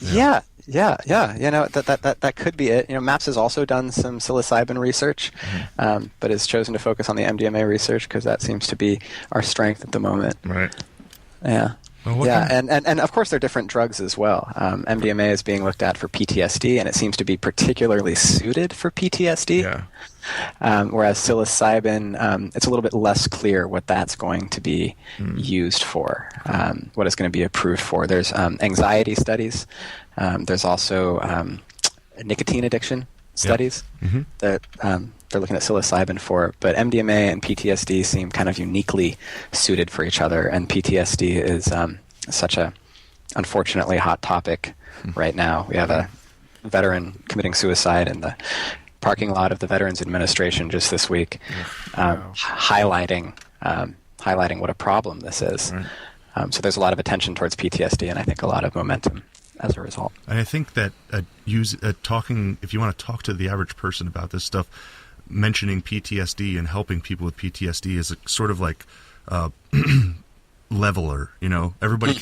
Yeah. That could be it. MAPS has also done some psilocybin research, but has chosen to focus on the MDMA research because that seems to be our strength at the moment. Right. Yeah. Well, and of course there are different drugs as well. MDMA is being looked at for PTSD, and it seems to be particularly suited for PTSD. Yeah. Whereas psilocybin, it's a little bit less clear what that's going to be used for, what it's going to be approved for. There's anxiety studies. There's also nicotine addiction studies that they're looking at psilocybin for. But MDMA and PTSD seem kind of uniquely suited for each other, and PTSD is such a unfortunately hot topic right now. We have a veteran committing suicide in the parking lot of the Veterans Administration just this week, highlighting what a problem this is. Right. So there's a lot of attention towards PTSD, and I think a lot of momentum as a result. And I think that if you want to talk to the average person about this stuff, mentioning PTSD and helping people with PTSD is a sort of like leveler. Everybody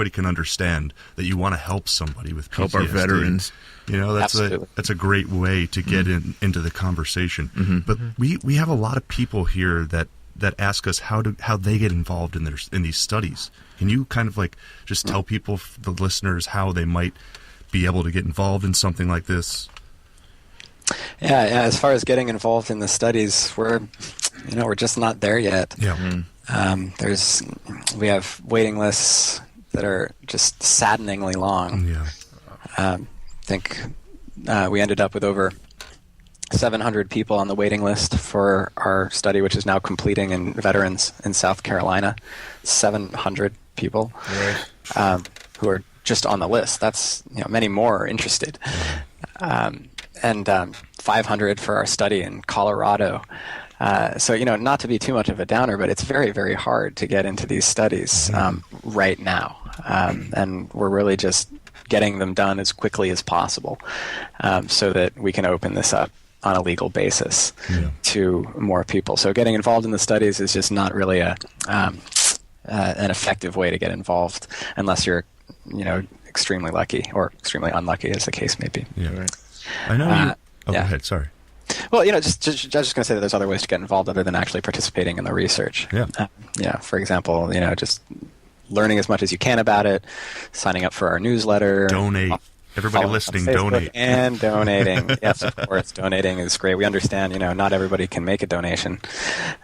can understand that you want to help somebody with PTSD. Help our veterans. That's a great way to get into the conversation. But we have a lot of people here that ask us how they get involved in these studies. Can you kind of like just tell people, the listeners, how they might be able to get involved in something like this? Yeah. As far as getting involved in the studies, we're just not there yet. Yeah. We have waiting lists that are just saddeningly long. Yeah. I think we ended up with over 700 people on the waiting list for our study, which is now completing in veterans in South Carolina. 700 people who are just on the list. That's many more are interested, and 500 for our study in Colorado. So not to be too much of a downer, but it's very, very hard to get into these studies right now, and we're really just getting them done as quickly as possible, so that we can open this up on a legal basis to more people. So getting involved in the studies is just not really an effective way to get involved unless you're, extremely lucky or extremely unlucky, as the case may be. Yeah, right. I know. Go ahead. Sorry. Well, just going to say that there's other ways to get involved other than actually participating in the research. Yeah. For example, just learning as much as you can about it, signing up for our newsletter, donate. Everybody listening, donate. And donating. Yes, of course. Donating is great. We understand, not everybody can make a donation.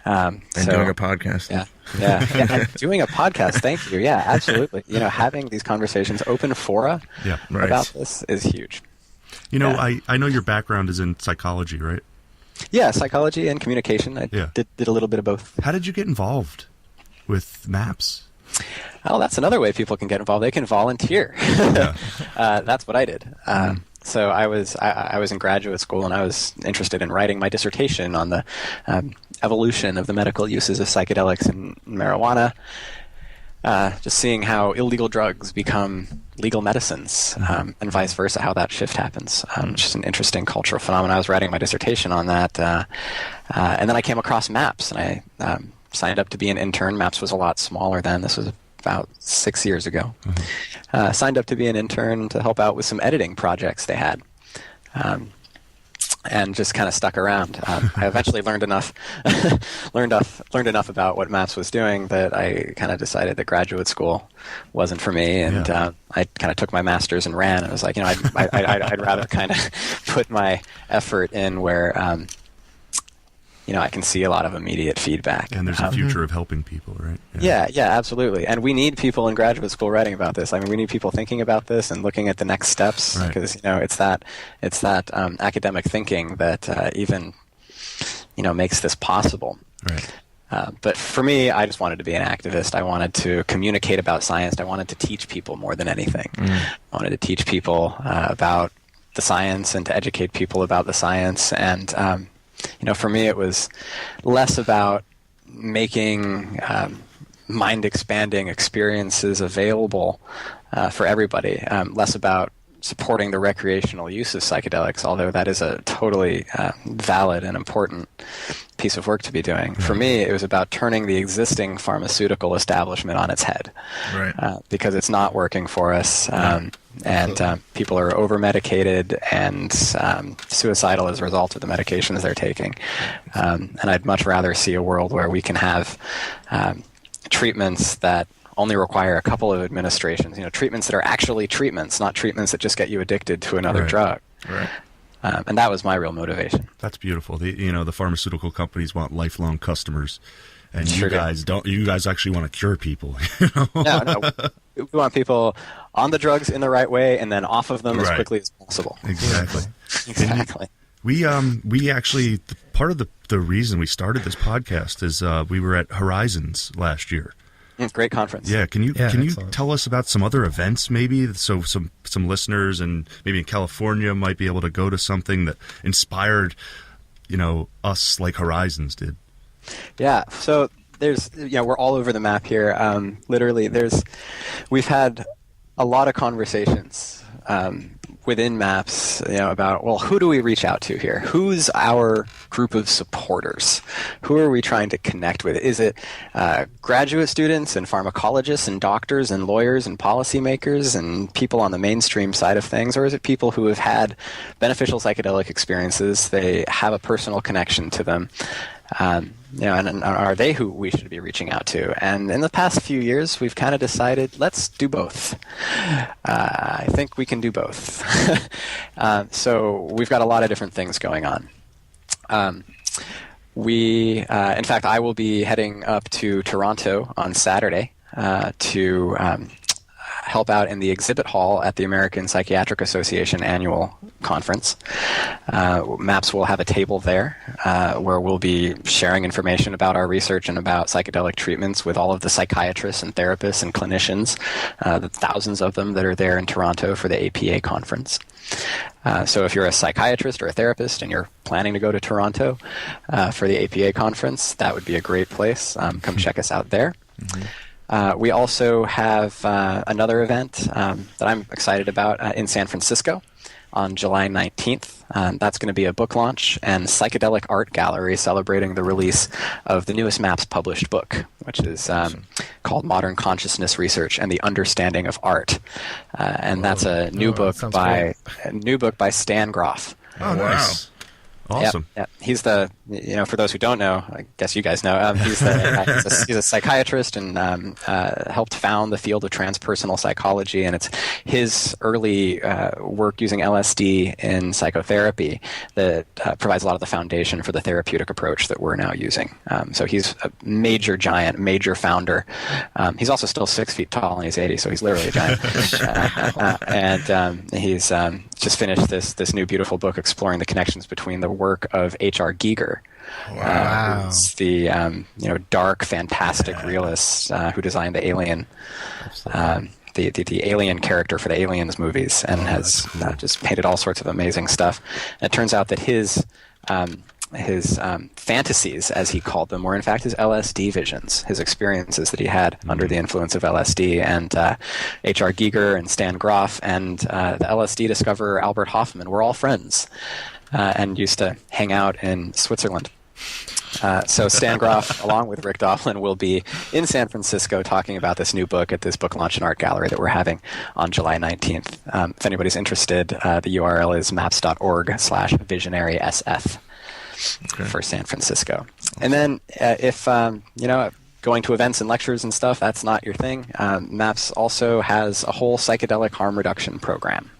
And doing a podcast. Yeah. And doing a podcast. Thank you. Yeah, absolutely. Having these conversations, open fora about this is huge. I know your background is in psychology, right? Yeah, psychology and communication. I did a little bit of both. How did you get involved with MAPS? Oh, that's another way people can get involved. They can volunteer. That's what I did. So I was in graduate school, and I was interested in writing my dissertation on the evolution of the medical uses of psychedelics and marijuana. Just seeing how illegal drugs become legal medicines, and vice versa, how that shift happens. Just an interesting cultural phenomenon. I was writing my dissertation on that, and then I came across MAPS, and I signed up to be an intern. MAPS was a lot smaller then. This was about 6 years ago. Signed up to be an intern to help out with some editing projects they had. And just kind of stuck around. I eventually learned enough about what MAPS was doing that I kind of decided that graduate school wasn't for me, and I kind of took my master's and ran. And I was like, I'd rather kind of put my effort in where I can see a lot of immediate feedback. And there's a future of helping people, right? Yeah, absolutely. And we need people in graduate school writing about this. I mean, we need people thinking about this and looking at the next steps, because it's that academic thinking that even makes this possible. Right. But for me, I just wanted to be an activist. I wanted to communicate about science. I wanted to teach people more than anything. I wanted to teach people about the science and to educate people about the science. And for me, it was less about making mind-expanding experiences available for everybody, less about supporting the recreational use of psychedelics, although that is a totally valid and important piece of work to be doing. For me, it was about turning the existing pharmaceutical establishment on its head, Right. because it's not working for us, and people are over-medicated and suicidal as a result of the medications they're taking. And I'd much rather see a world where we can have treatments that only require a couple of administrations, treatments that are actually treatments, not treatments that just get you addicted to another drug. Right. And that was my real motivation. That's beautiful. The pharmaceutical companies want lifelong customers, and Sure you guys don't. You guys actually want to cure people. No. We want people on the drugs in the right way and then off of them as Right. quickly as possible. Exactly. Exactly. We actually, part of the reason we started this podcast is we were at Horizons last year. Great conference. Yeah, can you excellent. tell us about some other events maybe, so some listeners and maybe in California might be able to go to something that inspired, us like Horizons did. Yeah. So there's, we're all over the map here. Literally, we've had a lot of conversations within MAPS, about, well, who do we reach out to here? Who's our group of supporters? Who are we trying to connect with? Is it graduate students and pharmacologists and doctors and lawyers and policymakers and people on the mainstream side of things? Or is it people who have had beneficial psychedelic experiences? They have a personal connection to them. And are they who we should be reaching out to? And in the past few years, we've kind of decided, let's do both. I think we can do both. So we've got a lot of different things going on. In fact, I will be heading up to Toronto on Saturday to help out in the exhibit hall at the American Psychiatric Association annual conference. MAPS will have a table there where we'll be sharing information about our research and about psychedelic treatments with all of the psychiatrists and therapists and clinicians, the thousands of them that are there in Toronto for the APA conference. So if you're a psychiatrist or a therapist and you're planning to go to Toronto for the APA conference, that would be a great place. Come check us out there. Mm-hmm. We also have another event that I'm excited about in San Francisco on July 19th. That's going to be a book launch and psychedelic art gallery celebrating the release of the newest MAPS published book, which is called Modern Consciousness Research and the Understanding of Art. And that's a new book by Stan Groff. Oh, nice. Awesome. Yep. He's the, for those who don't know, I guess you guys know, he's a psychiatrist and helped found the field of transpersonal psychology. And it's his early work using LSD in psychotherapy that provides a lot of the foundation for the therapeutic approach that we're now using. So he's a major giant, major founder. He's also still 6 feet tall and he's 80, so he's literally a giant. And he's just finished this new beautiful book exploring the connections between the work of H.R. Giger, who's the dark, fantastic realist who designed the Alien, the Alien character for the Aliens movies, and has just painted all sorts of amazing stuff. And it turns out that his fantasies, as he called them, were in fact his LSD visions, his experiences that he had under the influence of LSD. And H.R. Giger and Stan Groff and the LSD discoverer Albert Hoffman were all friends and used to hang out in Switzerland. So Stan Groff, along with Rick Doblin, will be in San Francisco talking about this new book at this book launch and art gallery that we're having on July 19th. If anybody's interested, the URL is maps.org/visionarysf. For San Francisco. And then if, going to events and lectures and stuff, that's not your thing, MAPS also has a whole psychedelic harm reduction program.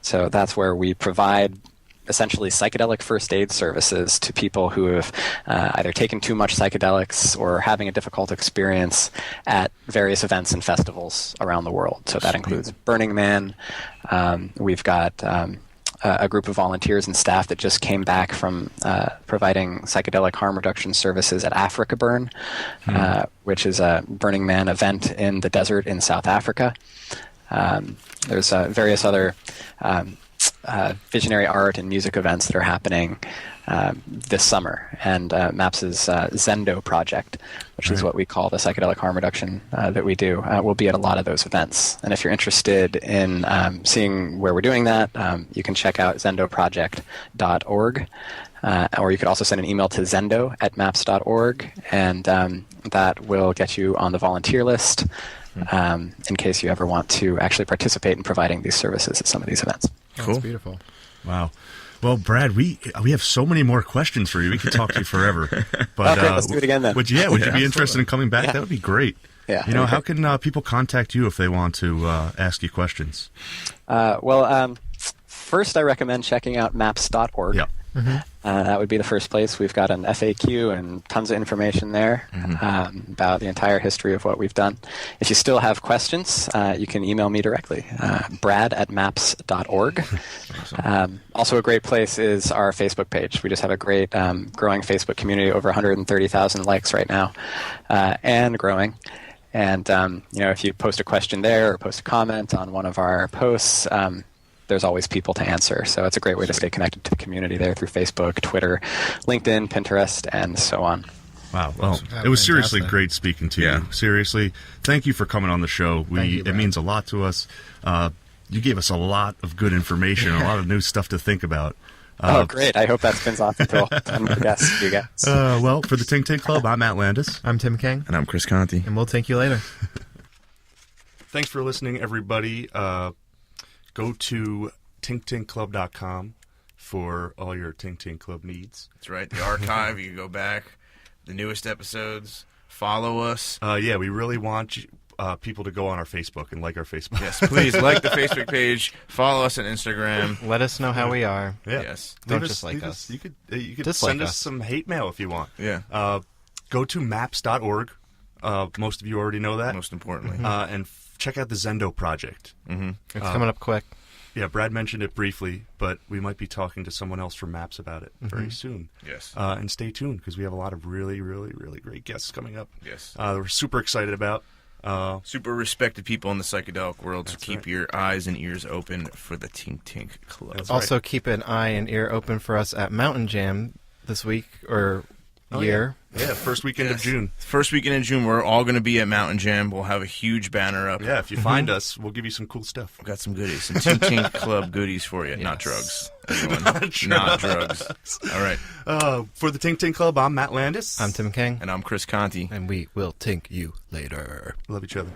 So that's where we provide essentially psychedelic first aid services to people who have either taken too much psychedelics or having a difficult experience at various events and festivals around the world. So that includes Burning Man. We've got a group of volunteers and staff that just came back from providing psychedelic harm reduction services at Africa Burn, which is a Burning Man event in the desert in South Africa. There's various other visionary art and music events that are happening this summer. And MAPS' Zendo project, which is what we call the psychedelic harm reduction that we do, will be at a lot of those events. And if you're interested in seeing where we're doing that, you can check out zendoproject.org. Or you could also send an email to zendo@maps.org, and that will get you on the volunteer list in case you ever want to actually participate in providing these services at some of these events. Cool. That's beautiful. Wow. Well, Brad, we have so many more questions for you. We could talk to you forever. But great. Let's do it again then. Would you be interested in coming back? That would be great. Yeah. How can people contact you if they want to ask you questions? First I recommend checking out maps.org. Yeah. That would be the first place. We've got an FAQ and tons of information there about the entire history of what we've done. If you still have questions, you can email me directly, brad@maps.org. Awesome. Also a great place is our Facebook page. We just have a great growing Facebook community, over 130,000 likes right now, and growing. And if you post a question there or post a comment on one of our posts, there's always people to answer. So it's a great way to stay connected to the community there through Facebook, Twitter, LinkedIn, Pinterest, and so on. Wow. Well, it was seriously great speaking to you. Seriously, thank you for coming on the show. It means a lot to us. You gave us a lot of good information, a lot of new stuff to think about. Great. I hope that spins off until I'm a guest for you guys. Well, for the Tink Club, I'm Matt Landis. I'm Tim King. And I'm Chris Conti. And we'll thank you later. Thanks for listening, everybody. Go to tinktinkclub.com for all your Tink Club needs. That's right. The archive, you can go back, the newest episodes, follow us. We really want people to go on our Facebook and like our Facebook. Yes, please like the Facebook page, follow us on Instagram. Let us know how we are. Yeah. Yes. Don't just like us. You could Dislike send us us. some hate mail if you want. Yeah. Go to maps.org. Most of you already know that. Most importantly. And check out the Zendo project. It's coming up quick. Yeah, Brad mentioned it briefly, but we might be talking to someone else from MAPS about it very soon. Yes. And stay tuned, because we have a lot of really, really, really great guests coming up. Yes. We're super excited about. Super respected people in the psychedelic world, so keep right. your eyes and ears open for the Tink Club. That's Also, right. keep an eye and ear open for us at Mountain Jam this week or year. Yeah, first weekend of June. First weekend in June, we're all going to be at Mountain Jam. We'll have a huge banner up. Yeah, if you find us, we'll give you some cool stuff. We've got some goodies, some Tink Club goodies for you. Not drugs. Everyone. Not drugs. All right. For the Tink Club, I'm Matt Landis. I'm Tim King. And I'm Chris Conti. And we will tink you later. Love each other.